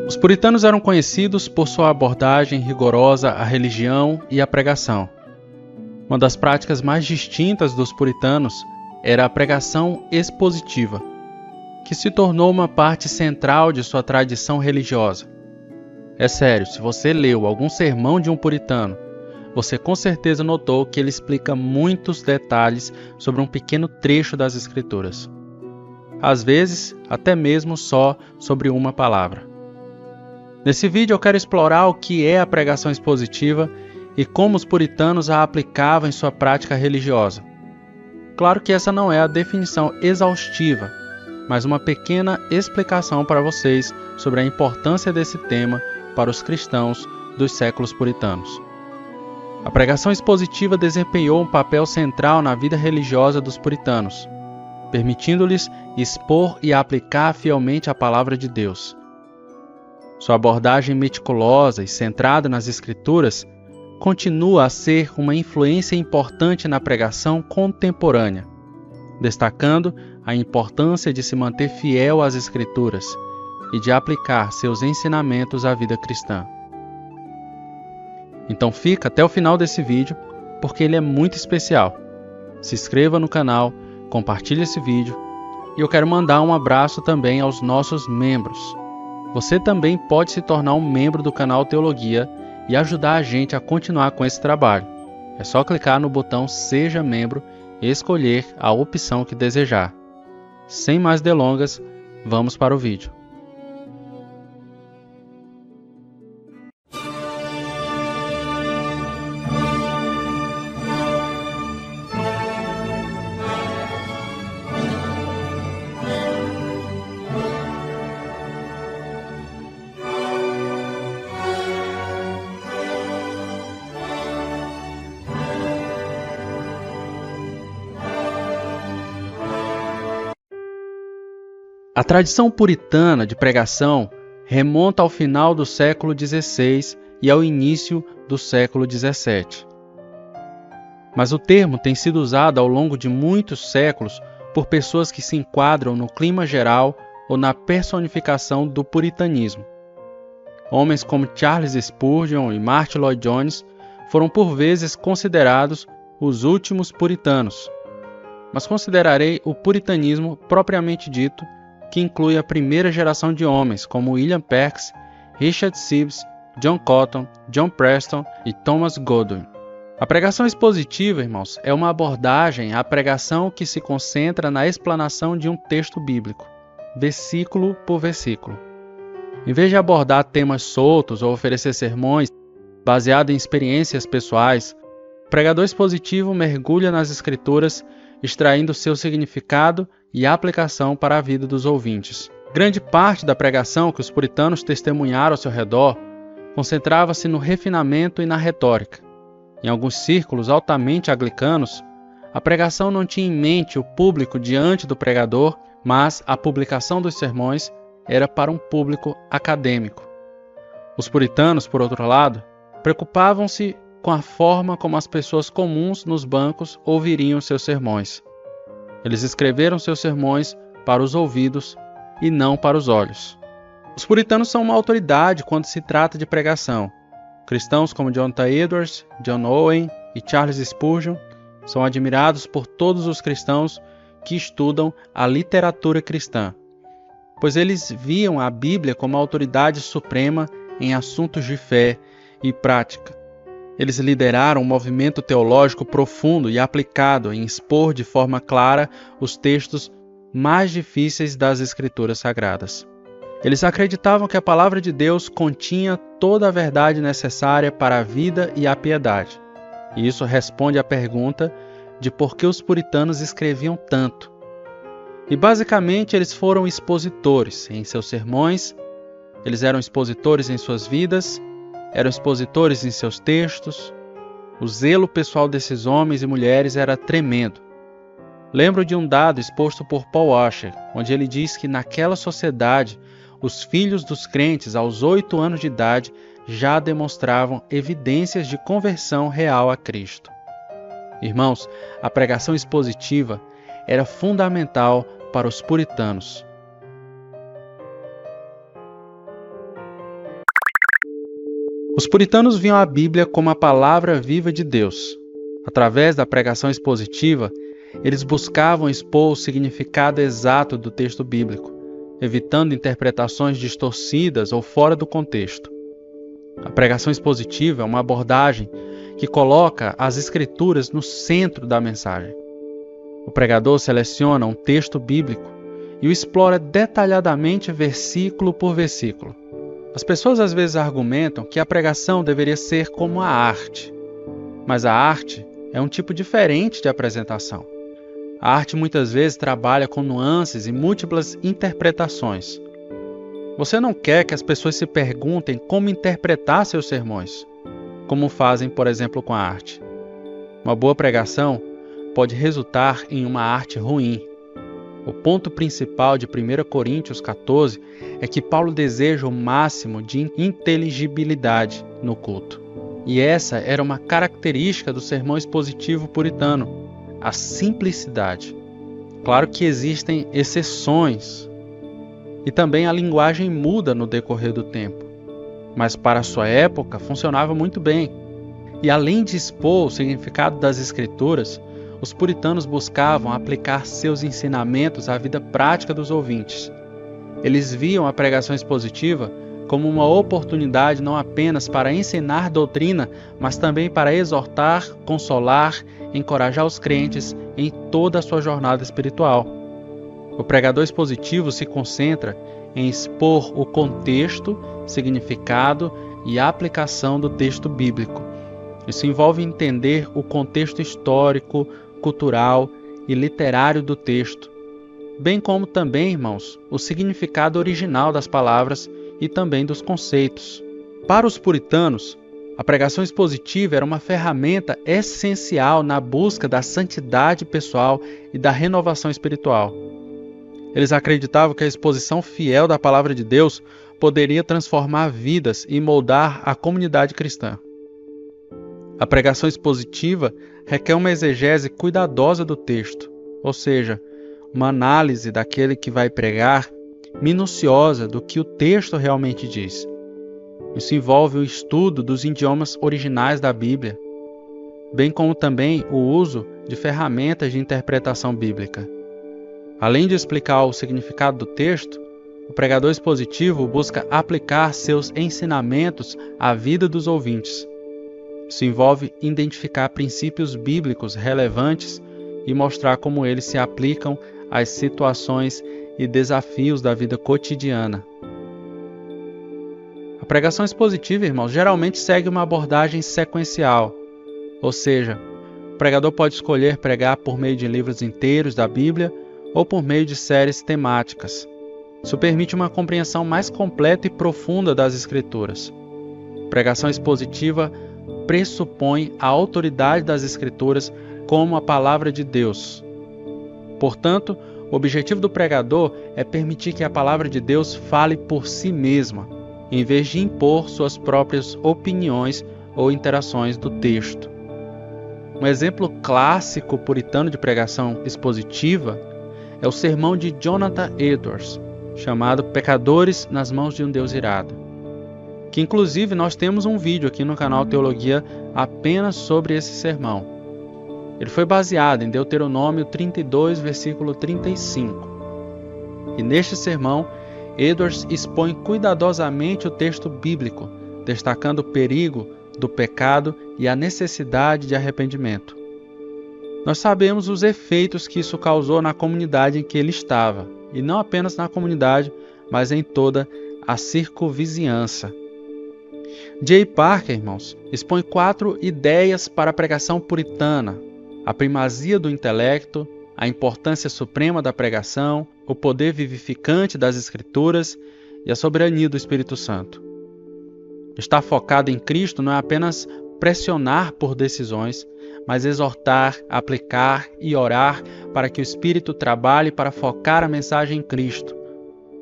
Os puritanos eram conhecidos por sua abordagem rigorosa à religião e à pregação. Uma das práticas mais distintas dos puritanos era a pregação expositiva, que se tornou uma parte central de sua tradição religiosa. É sério, se você leu algum sermão de um puritano, você com certeza notou que ele explica muitos detalhes sobre um pequeno trecho das Escrituras. Às vezes, até mesmo só sobre uma palavra. Nesse vídeo eu quero explorar o que é a pregação expositiva e como os puritanos a aplicavam em sua prática religiosa. Claro que essa não é a definição exaustiva, mas uma pequena explicação para vocês sobre a importância desse tema para os cristãos dos séculos puritanos. A pregação expositiva desempenhou um papel central na vida religiosa dos puritanos, permitindo-lhes expor e aplicar fielmente a palavra de Deus. Sua abordagem meticulosa e centrada nas Escrituras continua a ser uma influência importante na pregação contemporânea, destacando a importância de se manter fiel às Escrituras e de aplicar seus ensinamentos à vida cristã. Então fica até o final desse vídeo, porque ele é muito especial. Se inscreva no canal, compartilhe esse vídeo e eu quero mandar um abraço também aos nossos membros. Você também pode se tornar um membro do canal Teologia e ajudar a gente a continuar com esse trabalho. É só clicar no botão Seja Membro e escolher a opção que desejar. Sem mais delongas, vamos para o vídeo. A tradição puritana de pregação remonta ao final do século XVI e ao início do século XVII. Mas o termo tem sido usado ao longo de muitos séculos por pessoas que se enquadram no clima geral ou na personificação do puritanismo. Homens como Charles Spurgeon e Martyn Lloyd-Jones foram por vezes considerados os últimos puritanos, mas considerarei o puritanismo propriamente dito, que inclui a primeira geração de homens como William Perkins, Richard Sibbes, John Cotton, John Preston e Thomas Godwin. A pregação expositiva, irmãos, é uma abordagem à pregação que se concentra na explanação de um texto bíblico, versículo por versículo. Em vez de abordar temas soltos ou oferecer sermões baseados em experiências pessoais, o pregador expositivo mergulha nas Escrituras, extraindo seu significado e aplicação para a vida dos ouvintes. Grande parte da pregação que os puritanos testemunharam ao seu redor concentrava-se no refinamento e na retórica. Em alguns círculos altamente anglicanos, a pregação não tinha em mente o público diante do pregador, mas a publicação dos sermões era para um público acadêmico. Os puritanos, por outro lado, preocupavam-se com a forma como as pessoas comuns nos bancos ouviriam seus sermões. Eles escreveram seus sermões para os ouvidos e não para os olhos. Os puritanos são uma autoridade quando se trata de pregação. Cristãos como Jonathan Edwards, John Owen e Charles Spurgeon são admirados por todos os cristãos que estudam a literatura cristã, pois eles viam a Bíblia como a autoridade suprema em assuntos de fé e prática. Eles lideraram um movimento teológico profundo e aplicado em expor de forma clara os textos mais difíceis das Escrituras Sagradas. Eles acreditavam que a palavra de Deus continha toda a verdade necessária para a vida e a piedade. E isso responde à pergunta de por que os puritanos escreviam tanto. E basicamente eles foram expositores em seus sermões, eles eram expositores em suas vidas, eram expositores em seus textos. O zelo pessoal desses homens e mulheres era tremendo. Lembro de um dado exposto por Paul Washer, onde ele diz que naquela sociedade, os filhos dos crentes aos 8 anos de idade já demonstravam evidências de conversão real a Cristo. Irmãos, a pregação expositiva era fundamental para os puritanos. Os puritanos viam a Bíblia como a palavra viva de Deus. Através da pregação expositiva, eles buscavam expor o significado exato do texto bíblico, evitando interpretações distorcidas ou fora do contexto. A pregação expositiva é uma abordagem que coloca as Escrituras no centro da mensagem. O pregador seleciona um texto bíblico e o explora detalhadamente versículo por versículo. As pessoas às vezes argumentam que a pregação deveria ser como a arte, mas a arte é um tipo diferente de apresentação. A arte muitas vezes trabalha com nuances e múltiplas interpretações. Você não quer que as pessoas se perguntem como interpretar seus sermões, como fazem, por exemplo, com a arte. Uma boa pregação pode resultar em uma arte ruim. O ponto principal de 1 Coríntios 14 é que Paulo deseja o máximo de inteligibilidade no culto. E essa era uma característica do sermão expositivo puritano, a simplicidade. Claro que existem exceções, e também a linguagem muda no decorrer do tempo, mas para a sua época funcionava muito bem. E além de expor o significado das Escrituras, os puritanos buscavam aplicar seus ensinamentos à vida prática dos ouvintes. Eles viam a pregação expositiva como uma oportunidade não apenas para ensinar doutrina, mas também para exortar, consolar, encorajar os crentes em toda a sua jornada espiritual. O pregador expositivo se concentra em expor o contexto, significado e aplicação do texto bíblico. Isso envolve entender o contexto histórico, cultural e literário do texto, bem como também, irmãos, o significado original das palavras e também dos conceitos. Para os puritanos, a pregação expositiva era uma ferramenta essencial na busca da santidade pessoal e da renovação espiritual. Eles acreditavam que a exposição fiel da palavra de Deus poderia transformar vidas e moldar a comunidade cristã. A pregação expositiva requer uma exegese cuidadosa do texto, ou seja, uma análise daquele que vai pregar, minuciosa do que o texto realmente diz. Isso envolve o estudo dos idiomas originais da Bíblia, bem como também o uso de ferramentas de interpretação bíblica. Além de explicar o significado do texto, o pregador expositivo busca aplicar seus ensinamentos à vida dos ouvintes. Isso envolve identificar princípios bíblicos relevantes e mostrar como eles se aplicam às situações e desafios da vida cotidiana. A pregação expositiva, irmãos, geralmente segue uma abordagem sequencial, ou seja, o pregador pode escolher pregar por meio de livros inteiros da Bíblia ou por meio de séries temáticas. Isso permite uma compreensão mais completa e profunda das Escrituras. A pregação expositiva pressupõe a autoridade das Escrituras como a palavra de Deus. Portanto, o objetivo do pregador é permitir que a palavra de Deus fale por si mesma, em vez de impor suas próprias opiniões ou interações do texto. Um exemplo clássico puritano de pregação expositiva é o sermão de Jonathan Edwards, chamado Pecadores nas Mãos de um Deus Irado, que inclusive nós temos um vídeo aqui no canal Teologia apenas sobre esse sermão. Ele foi baseado em Deuteronômio 32, versículo 35. E neste sermão, Edwards expõe cuidadosamente o texto bíblico, destacando o perigo do pecado e a necessidade de arrependimento. Nós sabemos os efeitos que isso causou na comunidade em que ele estava, e não apenas na comunidade, mas em toda a circunvizinhança. J. Parker, irmãos, expõe 4 ideias para a pregação puritana: a primazia do intelecto, a importância suprema da pregação, o poder vivificante das Escrituras e a soberania do Espírito Santo. Estar focado em Cristo não é apenas pressionar por decisões, mas exortar, aplicar e orar para que o Espírito trabalhe para focar a mensagem em Cristo.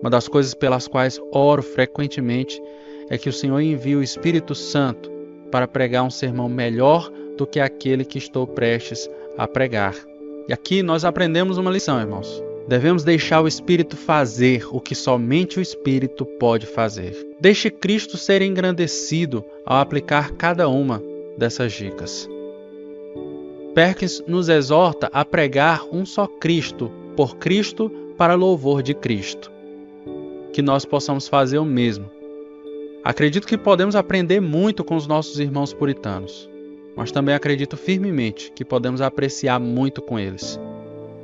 Uma das coisas pelas quais oro frequentemente é que o Senhor envie o Espírito Santo para pregar um sermão melhor do que aquele que estou prestes a pregar. E aqui nós aprendemos uma lição, irmãos. Devemos deixar o Espírito fazer o que somente o Espírito pode fazer. Deixe Cristo ser engrandecido ao aplicar cada uma dessas dicas. Perkins nos exorta a pregar um só Cristo, por Cristo, para louvor de Cristo. Que nós possamos fazer o mesmo. Acredito que podemos aprender muito com os nossos irmãos puritanos, mas também acredito firmemente que podemos apreciar muito com eles.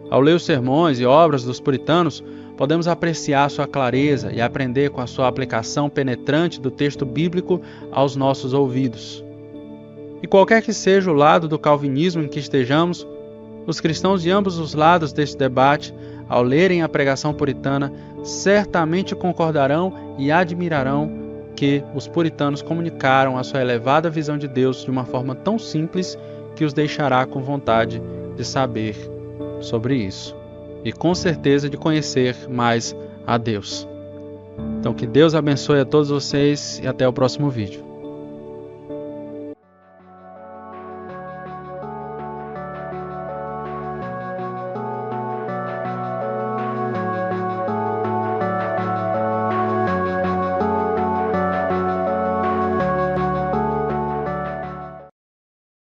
Ao ler os sermões e obras dos puritanos, podemos apreciar sua clareza e aprender com a sua aplicação penetrante do texto bíblico aos nossos ouvidos. E qualquer que seja o lado do calvinismo em que estejamos, os cristãos de ambos os lados deste debate, ao lerem a pregação puritana, certamente concordarão e admirarão que os puritanos comunicaram a sua elevada visão de Deus de uma forma tão simples que os deixará com vontade de saber sobre isso e com certeza de conhecer mais a Deus. Então que Deus abençoe a todos vocês e até o próximo vídeo.